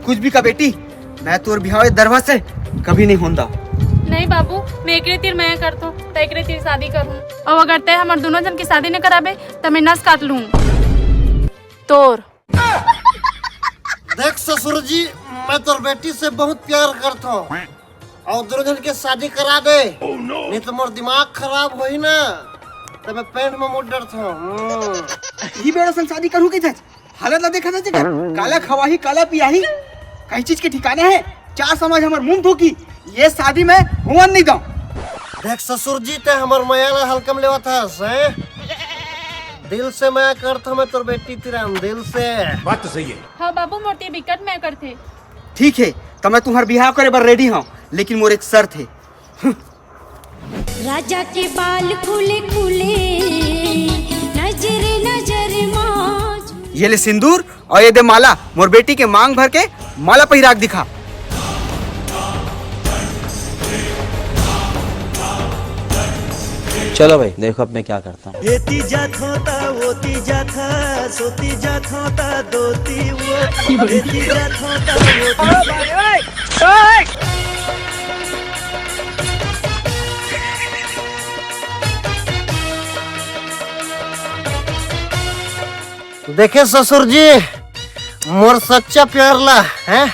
कुछ भी का बेटी, मैं तोर बिहाव दरवा से कभी नहीं होंदा। नहीं बाबू, मैं एकरे तीर मैं करतो तो एकरे तीर शादी करूँ। और अगर तय हमार दोनों जन की शादी न कराबे तो मैं नस काट लूँ तोर। देख ससुर जी, मैं तोर बेटी से बहुत प्यार करता हूँ और दोनों जन के शादी करा दे। नहीं तो मोर दिमाग खराब होई ना, तब मैं पेट में मुड़ डरता हूँ। ही बेड़ा संग शादी करूँ के जज हालत ला देखा था काला खवाही काला पियाही कई चीज के ठिकाने है। चार समाज हमार मुंह धोकी, ये शादी में हुआ नहीं दूं। देख ससुर जी, ते हमर माया ना हल्कम लेवा था से दिल से मैं करता, मैं तोर बेटी तिरन दिल से। बात तो सही है। हाँ बाबू, मोटी बिकट मैं करते। ठीक है, तो मैं तुम्हार बिहाव करे बर रेडी हूँ, लेकिन मोर एक शर्त है। राजा के बाल खुले खुले, नजर नजर मौज। ये ले सिंदूर और ये दे माला, मोर बेटी के मांग भर के माला पहिराक दिखा। चलो भाई, देखो अब मैं क्या करता हूँ। एती जात होता वोती जात हा, सोती जात होता दोती वो, एती जात होता देखे ससुर जी, मोर सच्चा प्यार ला है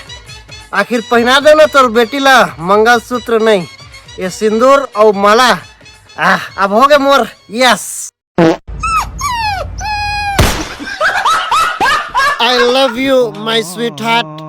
आखिर पहना देना तोर बेटी ला मंगलसूत्र नहीं, ये सिंदूर और माला। अब हो गए मोर yes. I love you my sweet heart.